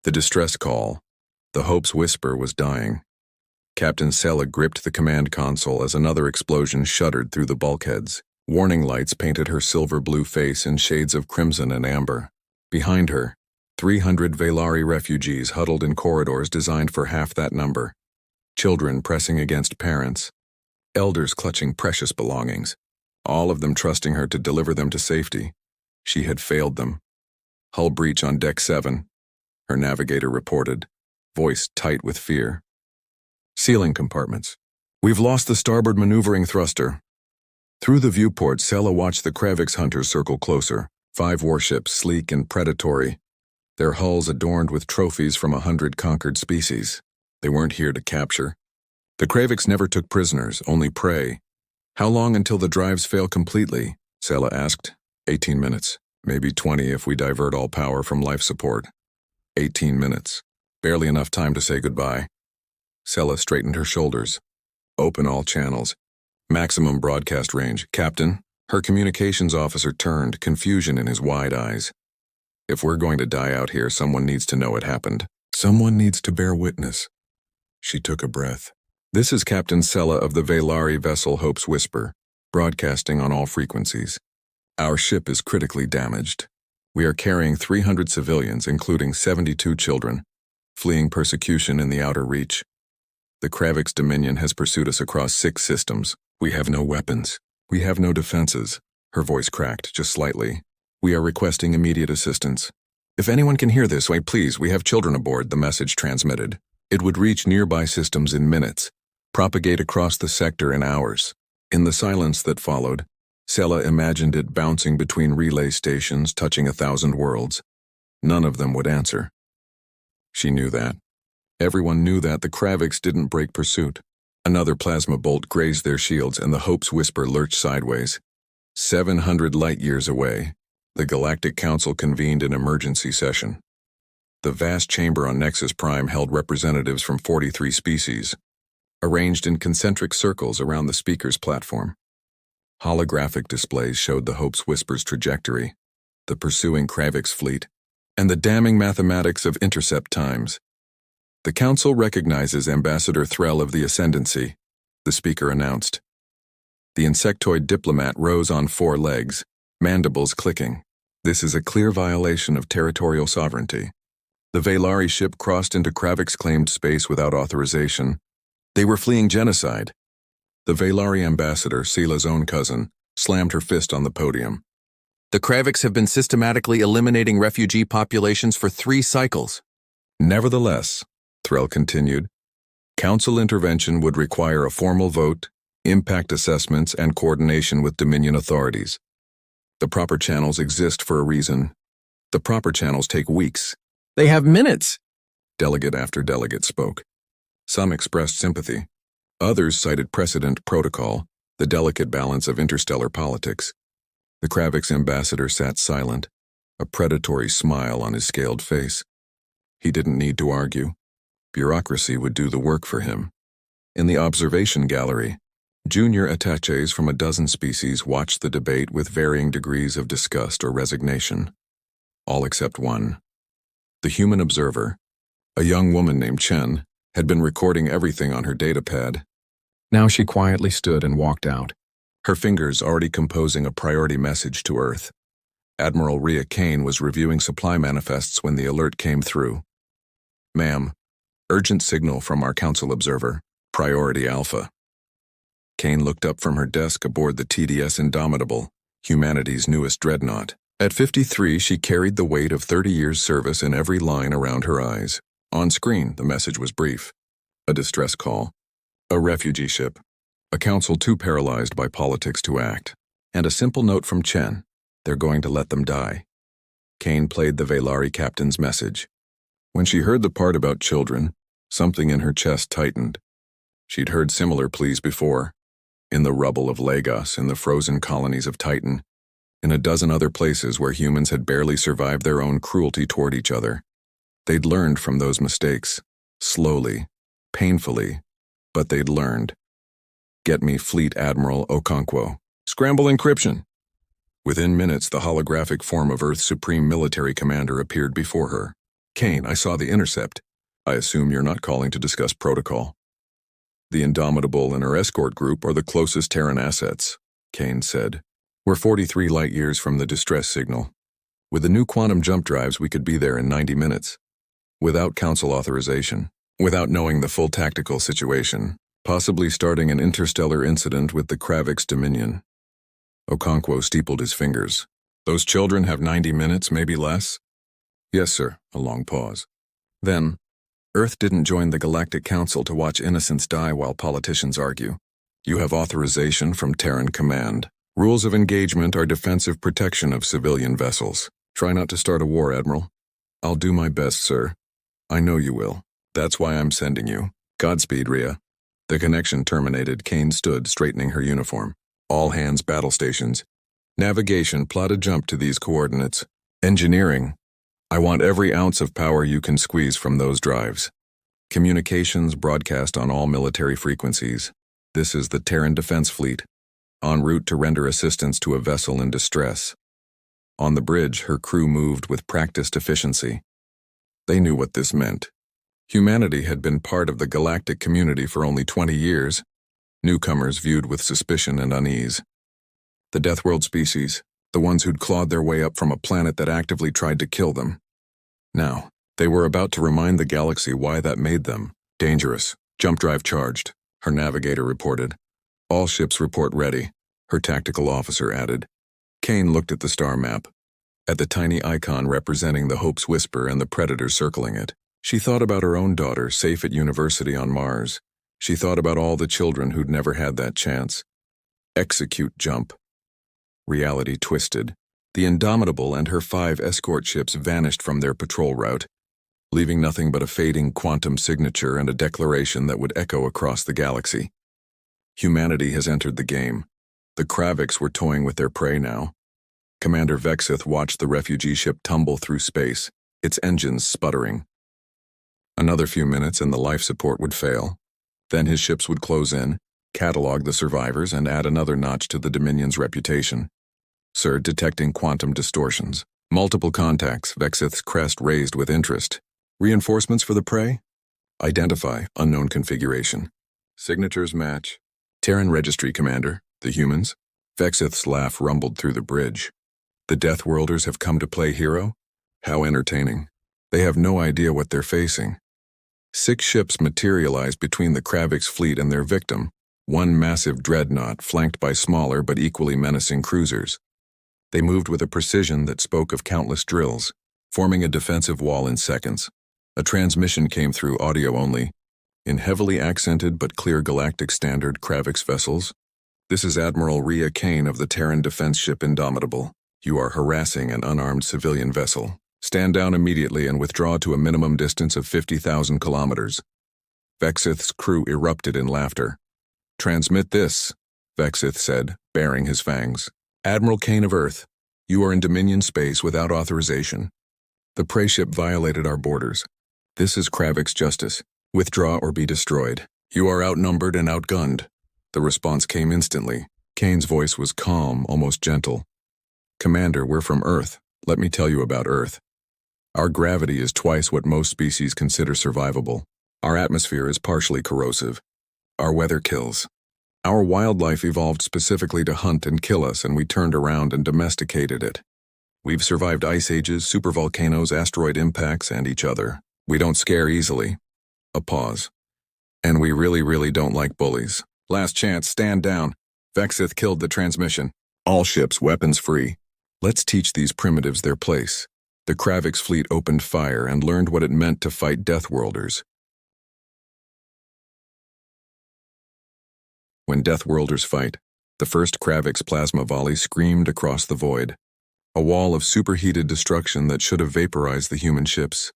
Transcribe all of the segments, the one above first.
The distress call. The Hope's whisper was dying. Captain Sella gripped the command console as another explosion shuddered through the bulkheads. Warning lights painted her silver-blue face in shades of crimson and amber. Behind her, 300 Velari refugees huddled in corridors designed for half that number. Children pressing against parents. Elders clutching precious belongings. All of them trusting her to deliver them to safety. She had failed them. Hull breach on Deck 7, her navigator reported, voice tight with fear. Ceiling compartments. We've lost the starboard maneuvering thruster. Through the viewport, Sella watched the Kravix hunters circle closer, 5 warships, sleek and predatory, their hulls adorned with trophies from 100 conquered species. They weren't here to capture. The Kravix never took prisoners, only prey. How long until the drives fail completely? Sella asked. 18 minutes, maybe 20 if we divert all power from life support. 18 minutes. Barely enough time to say goodbye. Sella straightened her shoulders. Open all channels. Maximum broadcast range. Captain, her communications officer turned, confusion in his wide eyes. If we're going to die out here, someone needs to know it happened. Someone needs to bear witness. She took a breath. This is Captain Sella of the Velari vessel Hope's Whisper, broadcasting on all frequencies. Our ship is critically damaged. We are carrying 300 civilians, including 72 children, fleeing persecution in the outer reach. The Kravix Dominion has pursued us across 6 systems. We have no weapons. We have no defenses. Her voice cracked just slightly. We are requesting immediate assistance. If anyone can hear this, wait, please, we have children aboard, the message transmitted. It would reach nearby systems in minutes, propagate across the sector in hours. In the silence that followed, Sella imagined it bouncing between relay stations, touching 1,000 worlds. None of them would answer. She knew that. Everyone knew that the Kravix didn't break pursuit. Another plasma bolt grazed their shields and the Hope's Whisper lurched sideways. 700 light-years away, the Galactic Council convened an emergency session. The vast chamber on Nexus Prime held representatives from 43 species, arranged in concentric circles around the speaker's platform. Holographic displays showed the Hope's Whisper's trajectory, the pursuing Kravix fleet, and the damning mathematics of intercept times. The Council recognizes Ambassador Threll of the Ascendancy, the speaker announced. The insectoid diplomat rose on 4 legs, mandibles clicking. This is a clear violation of territorial sovereignty. The Velari ship crossed into Kravix-claimed space without authorization. They were fleeing genocide. The Velari ambassador, Sela's own cousin, slammed her fist on the podium. The Kravix have been systematically eliminating refugee populations for 3 cycles. Nevertheless, Threll continued, Council intervention would require a formal vote, impact assessments, and coordination with Dominion authorities. The proper channels exist for a reason. The proper channels take weeks. They have minutes. Delegate after delegate spoke. Some expressed sympathy. Others cited precedent protocol, the delicate balance of interstellar politics. The Kravix ambassador sat silent, a predatory smile on his scaled face. He didn't need to argue. Bureaucracy would do the work for him. In the observation gallery, junior attaches from a dozen species watched the debate with varying degrees of disgust or resignation. All except one. The human observer, a young woman named Chen, had been recording everything on her datapad. Now she quietly stood and walked out, her fingers already composing a priority message to Earth. Admiral Rhea Kane was reviewing supply manifests when the alert came through. Ma'am, urgent signal from our Council observer, Priority Alpha. Kane looked up from her desk aboard the TDS Indomitable, humanity's newest dreadnought. At 53, she carried the weight of 30 years' service in every line around her eyes. On screen, the message was brief. A distress call. A refugee ship. A council too paralyzed by politics to act. And a simple note from Chen. They're going to let them die. Kane played the Velari captain's message. When she heard the part about children, something in her chest tightened. She'd heard similar pleas before. In the rubble of Lagos, in the frozen colonies of Titan, in a dozen other places where humans had barely survived their own cruelty toward each other. They'd learned from those mistakes, slowly, painfully, but they'd learned. Get me Fleet Admiral Okonkwo. Scramble encryption. Within minutes, the holographic form of Earth's supreme military commander appeared before her. Kane, I saw the intercept. I assume you're not calling to discuss protocol. The Indomitable and her escort group are the closest Terran assets, Kane said. We're 43 light-years from the distress signal. With the new quantum jump drives, we could be there in 90 minutes. Without council authorization, without knowing the full tactical situation, possibly starting an interstellar incident with the Kravix Dominion. Okonkwo steepled his fingers. Those children have 90 minutes, maybe less? Yes, sir. A long pause. Then, Earth didn't join the Galactic Council to watch innocents die while politicians argue. You have authorization from Terran Command. Rules of engagement are defensive protection of civilian vessels. Try not to start a war, Admiral. I'll do my best, sir. I know you will. That's why I'm sending you. Godspeed, Rhea. The connection terminated. Kane stood, straightening her uniform. All hands battle stations. Navigation, plot a jump to these coordinates. Engineering. I want every ounce of power you can squeeze from those drives. Communications broadcast on all military frequencies. This is the Terran Defense Fleet, en route to render assistance to a vessel in distress. On the bridge, her crew moved with practiced efficiency. They knew what this meant. Humanity had been part of the galactic community for only 20 years. Newcomers viewed with suspicion and unease. The Deathworld species, the ones who'd clawed their way up from a planet that actively tried to kill them. Now, they were about to remind the galaxy why that made them dangerous. Jump drive charged, her navigator reported. All ships report ready, her tactical officer added. Kane looked at the star map, at the tiny icon representing the Hope's Whisper and the Predator circling it. She thought about her own daughter, safe at university on Mars. She thought about all the children who'd never had that chance. Execute jump. Reality twisted. The Indomitable and her 5 escort ships vanished from their patrol route, leaving nothing but a fading quantum signature and a declaration that would echo across the galaxy. Humanity has entered the game. The Kravix were toying with their prey now. Commander Vexith watched the refugee ship tumble through space, its engines sputtering. Another few minutes and the life support would fail. Then his ships would close in, catalog the survivors, and add another notch to the Dominion's reputation. Sir, detecting quantum distortions. Multiple contacts, Vexith's crest raised with interest. Reinforcements for the prey? Identify, unknown configuration. Signatures match. Terran Registry Commander, the humans? Vexith's laugh rumbled through the bridge. The Deathworlders have come to play hero? How entertaining. They have no idea what they're facing. 6 ships materialized between the Kravix fleet and their victim, one massive dreadnought flanked by smaller but equally menacing cruisers. They moved with a precision that spoke of countless drills, forming a defensive wall in seconds. A transmission came through audio only, in heavily accented but clear Galactic Standard Kravix vessels. This is Admiral Rhea Kane of the Terran defense ship Indomitable. You are harassing an unarmed civilian vessel. Stand down immediately and withdraw to a minimum distance of 50,000 kilometers. Vexith's crew erupted in laughter. Transmit this, Vexith said, baring his fangs. Admiral Kane of Earth, you are in Dominion space without authorization. The prey ship violated our borders. This is Kravix justice. Withdraw or be destroyed. You are outnumbered and outgunned. The response came instantly. Kane's voice was calm, almost gentle. Commander, we're from Earth. Let me tell you about Earth. Our gravity is twice what most species consider survivable. Our atmosphere is partially corrosive. Our weather kills. Our wildlife evolved specifically to hunt and kill us, and we turned around and domesticated it. We've survived ice ages, supervolcanoes, asteroid impacts, and each other. We don't scare easily. A pause. And we really don't like bullies. Last chance, stand down. Vexith killed the transmission. All ships weapons free. Let's teach these primitives their place. The Kravix fleet opened fire and learned what it meant to fight Deathworlders. When Deathworlders fight, the first Kravix plasma volley screamed across the void. A wall of superheated destruction that should have vaporized the human ships.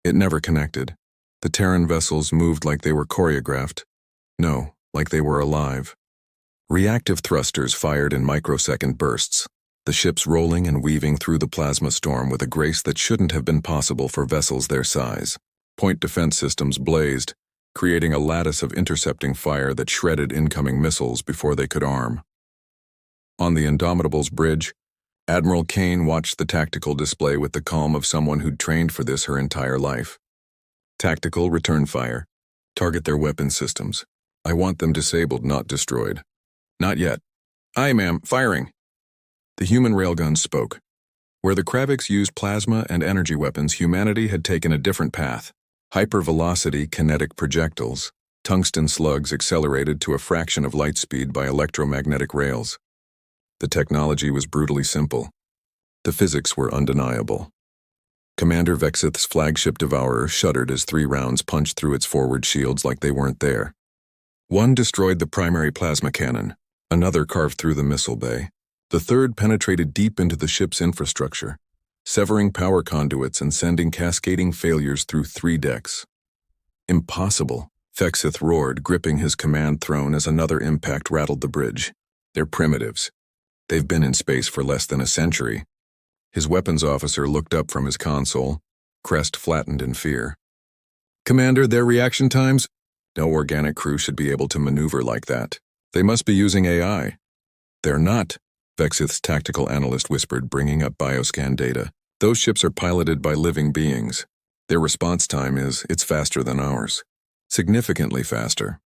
It never connected. The Terran vessels moved like they were choreographed. No, like they were alive. Reactive thrusters fired in microsecond bursts, the ships rolling and weaving through the plasma storm with a grace that shouldn't have been possible for vessels their size. Point defense systems blazed, creating a lattice of intercepting fire that shredded incoming missiles before they could arm. On the Indomitable's bridge, Admiral Kane watched the tactical display with the calm of someone who'd trained for this her entire life. Tactical, return fire. Target their weapon systems. I want them disabled, not destroyed. Not yet. Aye, ma'am, firing. The human railgun spoke. Where the Kraviks used plasma and energy weapons, humanity had taken a different path. Hypervelocity kinetic projectiles. Tungsten slugs accelerated to a fraction of light speed by electromagnetic rails. The technology was brutally simple. The physics were undeniable. Commander Vexith's flagship Devourer shuddered as 3 rounds punched through its forward shields like they weren't there. One destroyed the primary plasma cannon. Another carved through the missile bay. The third penetrated deep into the ship's infrastructure, severing power conduits and sending cascading failures through 3 decks. Impossible, Vexith roared, gripping his command throne as another impact rattled the bridge. They're primitives. They've been in space for less than a century. His weapons officer looked up from his console, crest flattened in fear. Commander, their reaction times? No organic crew should be able to maneuver like that. They must be using AI. They're not, Vexith's tactical analyst whispered, bringing up bioscan data. Those ships are piloted by living beings. Their response time it's faster than ours. Significantly faster.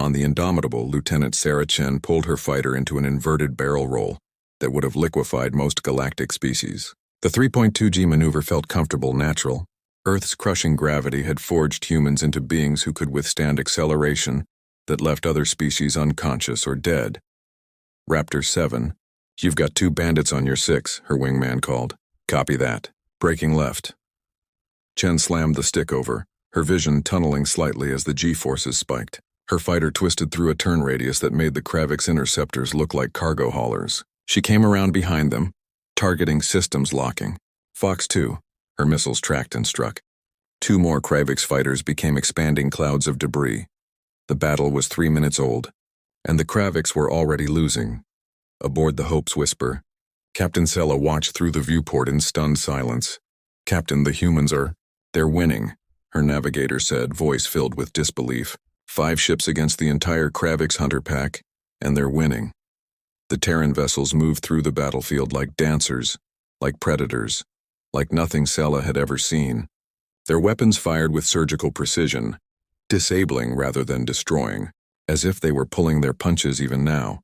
On the Indomitable, Lieutenant Sarah Chen pulled her fighter into an inverted barrel roll that would have liquefied most galactic species. The 3.2G maneuver felt comfortable, natural. Earth's crushing gravity had forged humans into beings who could withstand acceleration that left other species unconscious or dead. Raptor 7, you've got 2 bandits on your 6, her wingman called. Copy that. Braking left. Chen slammed the stick over, her vision tunneling slightly as the G-forces spiked. Her fighter twisted through a turn radius that made the Kravik's interceptors look like cargo haulers. She came around behind them, targeting systems locking. Fox 2, her missiles tracked and struck. 2 more Kravik's fighters became expanding clouds of debris. The battle was 3 minutes old, and the Kraviks were already losing. Aboard the Hope's Whisper, Captain Sella watched through the viewport in stunned silence. Captain, the humans they're winning, her navigator said, voice filled with disbelief. 5 ships against the entire Kravik's hunter pack, and they're winning. The Terran vessels moved through the battlefield like dancers, like predators, like nothing Sella had ever seen. Their weapons fired with surgical precision, disabling rather than destroying, as if they were pulling their punches even now.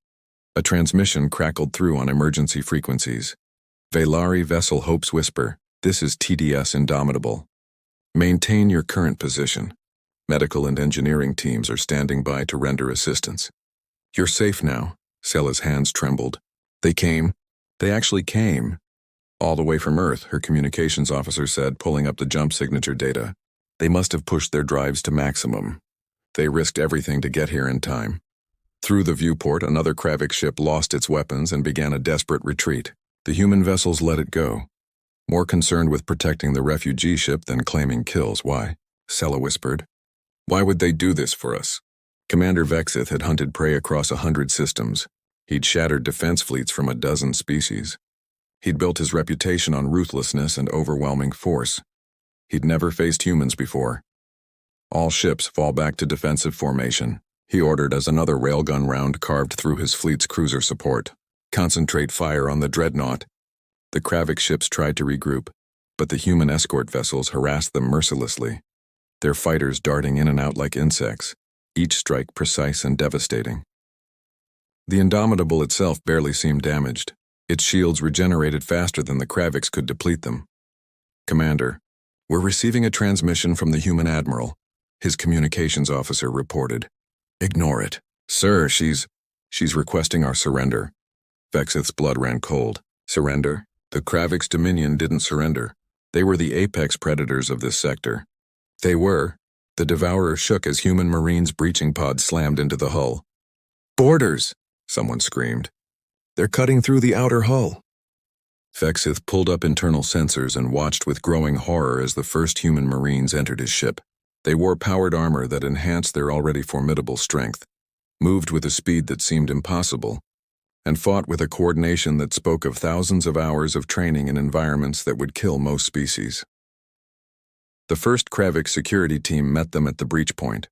A transmission crackled through on emergency frequencies. Velari Vessel Hope's Whisper, this is TDS Indomitable. Maintain your current position. Medical and engineering teams are standing by to render assistance. You're safe now. Sella's hands trembled. They actually came. All the way from Earth, her communications officer said, pulling up the jump signature data. They must have pushed their drives to maximum. They risked everything to get here in time. Through the viewport, another Kravik ship lost its weapons and began a desperate retreat. The human vessels let it go. More concerned with protecting the refugee ship than claiming kills. Why? Sella whispered. Why would they do this for us? Commander Vexith had hunted prey across 100 systems. He'd shattered defense fleets from a dozen species. He'd built his reputation on ruthlessness and overwhelming force. He'd never faced humans before. All ships fall back to defensive formation, he ordered as another railgun round carved through his fleet's cruiser support. Concentrate fire on the dreadnought. The Kravik ships tried to regroup, but the human escort vessels harassed them mercilessly, their fighters darting in and out like insects, each strike precise and devastating. The Indomitable itself barely seemed damaged. Its shields regenerated faster than the Kraviks could deplete them. Commander, we're receiving a transmission from the human admiral, his communications officer reported. Ignore it. Sir, she's requesting our surrender. Vexith's blood ran cold. Surrender? The Kravik's dominion didn't surrender. They were the apex predators of this sector. They were. The Devourer shook as human marines' breaching pods slammed into the hull. Boarders! Someone screamed. They're cutting through the outer hull. Vexith pulled up internal sensors and watched with growing horror as the first human marines entered his ship. They wore powered armor that enhanced their already formidable strength, moved with a speed that seemed impossible, and fought with a coordination that spoke of thousands of hours of training in environments that would kill most species. The first Kravik security team met them at the breach point.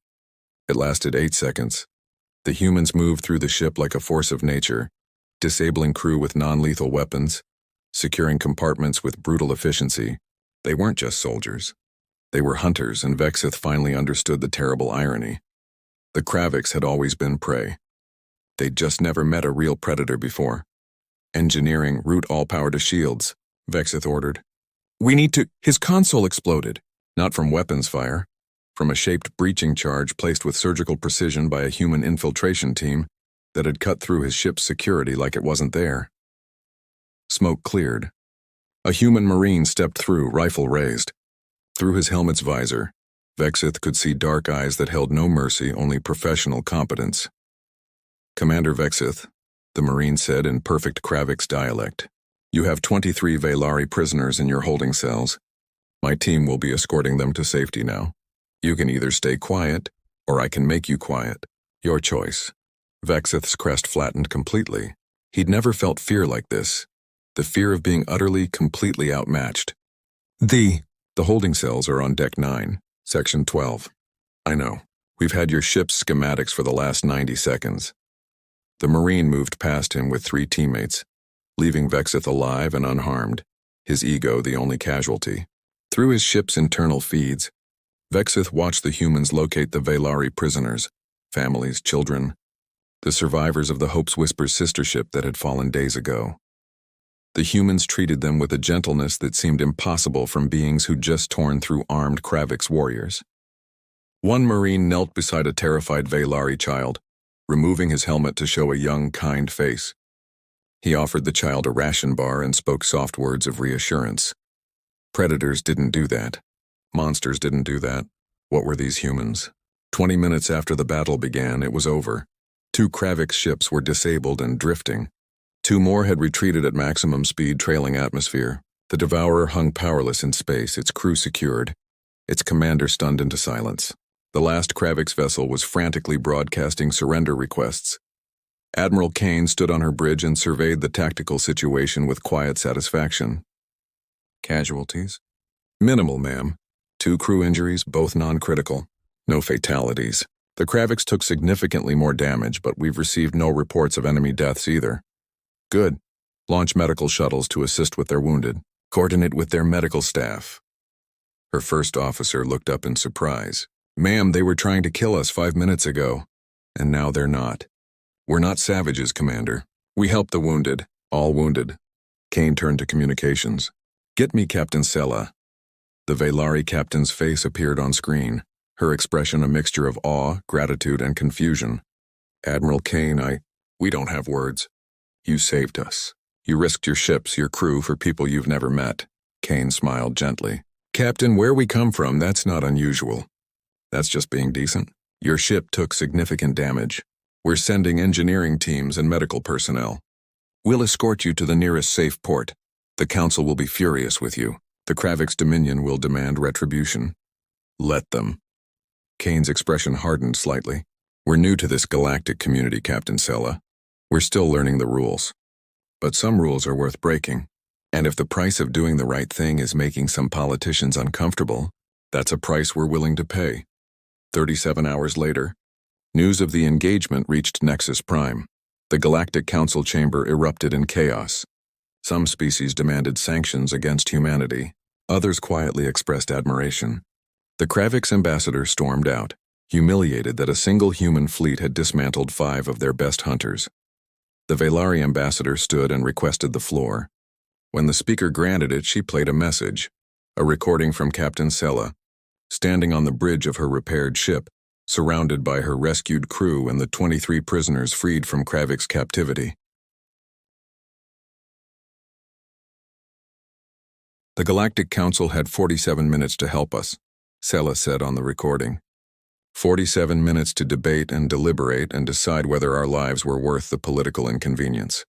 It lasted 8 seconds. The humans moved through the ship like a force of nature, disabling crew with non-lethal weapons, securing compartments with brutal efficiency. They weren't just soldiers. They were hunters, and Vexith finally understood the terrible irony. The Kraviks had always been prey. They'd just never met a real predator before. Engineering, route all power to shields, Vexith ordered. We need to— His console exploded, not from weapons fire, from a shaped breaching charge placed with surgical precision by a human infiltration team that had cut through his ship's security like it wasn't there. Smoke cleared. A human marine stepped through, rifle raised. Through his helmet's visor, Vexith could see dark eyes that held no mercy, only professional competence. Commander Vexith, the marine said in perfect Kravik's dialect, you have 23 Velari prisoners in your holding cells. My team will be escorting them to safety now. You can either stay quiet, or I can make you quiet. Your choice. Vexith's crest flattened completely. He'd never felt fear like this. The fear of being utterly, completely outmatched. The holding cells are on Deck 9, Section 12. I know. We've had your ship's schematics for the last 90 seconds. The Marine moved past him with 3 teammates, leaving Vexith alive and unharmed, his ego the only casualty. Through his ship's internal feeds, Vexith watched the humans locate the Velari prisoners, families, children, the survivors of the Hope's Whisper's sister ship that had fallen days ago. The humans treated them with a gentleness that seemed impossible from beings who'd just torn through armed Kravik's warriors. One Marine knelt beside a terrified Velari child, removing his helmet to show a young, kind face. He offered the child a ration bar and spoke soft words of reassurance. Predators didn't do that. Monsters didn't do that. What were these humans? 20 minutes after the battle began, it was over. 2 Kravik's ships were disabled and drifting. 2 more had retreated at maximum speed, trailing atmosphere. The Devourer hung powerless in space, its crew secured, its commander stunned into silence. The last Kravik's vessel was frantically broadcasting surrender requests. Admiral Kane stood on her bridge and surveyed the tactical situation with quiet satisfaction. Casualties? Minimal, ma'am. 2 crew injuries, both non-critical. No fatalities. The Kraviks took significantly more damage, but we've received no reports of enemy deaths either. Good. Launch medical shuttles to assist with their wounded. Coordinate with their medical staff. Her first officer looked up in surprise. Ma'am, they were trying to kill us 5 minutes ago, and now they're not. We're not savages, Commander. We help the wounded, all wounded. Kane turned to communications. Get me Captain Sella. The Velari captain's face appeared on screen, her expression a mixture of awe, gratitude, and confusion. Admiral Kane, we don't have words. You saved us. You risked your ships, your crew, for people you've never met. Kane smiled gently. Captain, where we come from, that's not unusual. That's just being decent. Your ship took significant damage. We're sending engineering teams and medical personnel. We'll escort you to the nearest safe port. The Council will be furious with you. The Kravik's Dominion will demand retribution. Let them. Kane's expression hardened slightly. We're new to this galactic community, Captain Sella. We're still learning the rules. But some rules are worth breaking. And if the price of doing the right thing is making some politicians uncomfortable, that's a price we're willing to pay. 37 hours later, news of the engagement reached Nexus Prime. The Galactic Council chamber erupted in chaos. Some species demanded sanctions against humanity. Others quietly expressed admiration. The Kravik's ambassador stormed out, humiliated that a single human fleet had dismantled 5 of their best hunters. The Velari ambassador stood and requested the floor. When the speaker granted it, she played a message, a recording from Captain Sella, standing on the bridge of her repaired ship, surrounded by her rescued crew and the 23 prisoners freed from Kravik's captivity. The Galactic Council had 47 minutes to help us, Sella said on the recording. 47 minutes to debate and deliberate and decide whether our lives were worth the political inconvenience.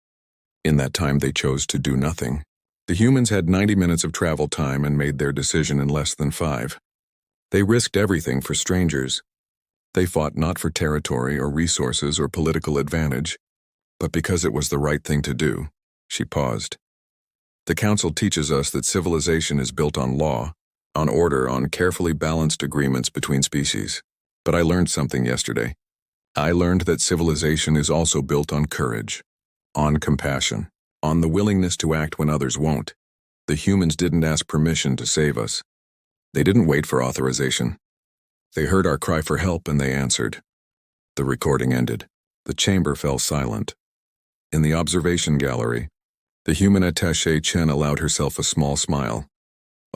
In that time, they chose to do nothing. The humans had 90 minutes of travel time and made their decision in less than 5. They risked everything for strangers. They fought not for territory or resources or political advantage, but because it was the right thing to do. She paused. The Council teaches us that civilization is built on law, on order, on carefully balanced agreements between species. But I learned something yesterday. I learned that civilization is also built on courage, on compassion, on the willingness to act when others won't. The humans didn't ask permission to save us. They didn't wait for authorization. They heard our cry for help and they answered. The recording ended. The chamber fell silent. In the observation gallery, the human attaché Chen allowed herself a small smile.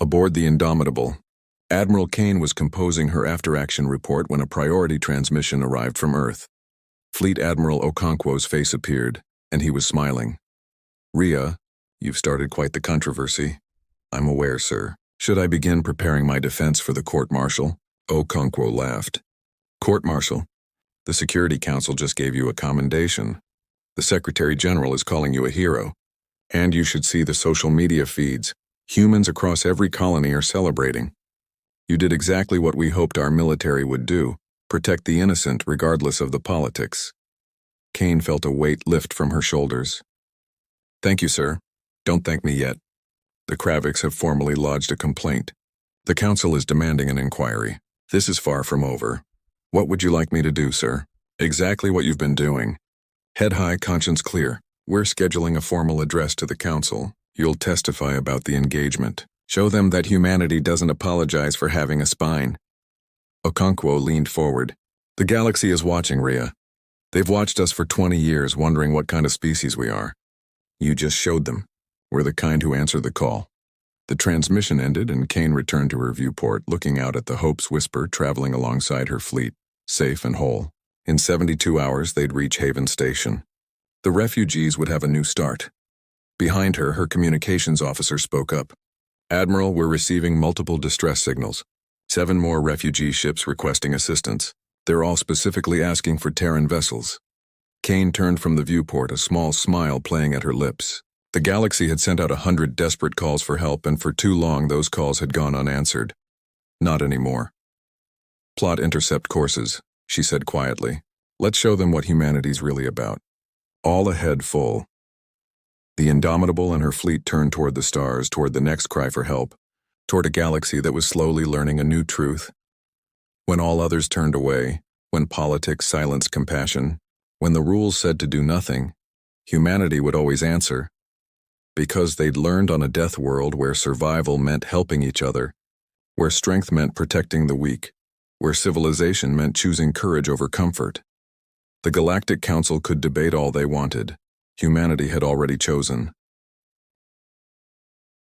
Aboard the Indomitable, Admiral Kane was composing her after-action report when a priority transmission arrived from Earth. Fleet Admiral Okonkwo's face appeared, and he was smiling. "Rhea, you've started quite the controversy." "I'm aware, sir. Should I begin preparing my defense for the court-martial?" Okonkwo laughed. "Court-martial? The Security Council just gave you a commendation. The Secretary-General is calling you a hero. And you should see the social media feeds. Humans across every colony are celebrating. You did exactly what we hoped our military would do, protect the innocent regardless of the politics." Kane felt a weight lift from her shoulders. "Thank you, sir. Don't thank me yet. The Kravix have formally lodged a complaint. The Council is demanding an inquiry. This is far from over. What would you like me to do, sir?" "Exactly what you've been doing. Head high, conscience clear. We're scheduling a formal address to the Council. You'll testify about the engagement. Show them that humanity doesn't apologize for having a spine." Okonkwo leaned forward. "The galaxy is watching, Rhea. They've watched us for 20 years, wondering what kind of species we are. You just showed them. We're the kind who answer the call." The transmission ended and Kane returned to her viewport, looking out at the Hope's Whisper traveling alongside her fleet, safe and whole. In 72 hours, they'd reach Haven Station. The refugees would have a new start. Behind her, her communications officer spoke up. "Admiral, we're receiving multiple distress signals. 7 more refugee ships requesting assistance. They're all specifically asking for Terran vessels." Kane turned from the viewport, a small smile playing at her lips. The galaxy had sent out 100 desperate calls for help, and for too long those calls had gone unanswered. Not anymore. "Plot intercept courses," she said quietly. "Let's show them what humanity's really about." All ahead full. The Indomitable and her fleet turned toward the stars, toward the next cry for help, toward a galaxy that was slowly learning a new truth. When all others turned away, when politics silenced compassion, when the rules said to do nothing, humanity would always answer. Because they'd learned on a Deathworld where survival meant helping each other, where strength meant protecting the weak, where civilization meant choosing courage over comfort. The Galactic Council could debate all they wanted. Humanity had already chosen.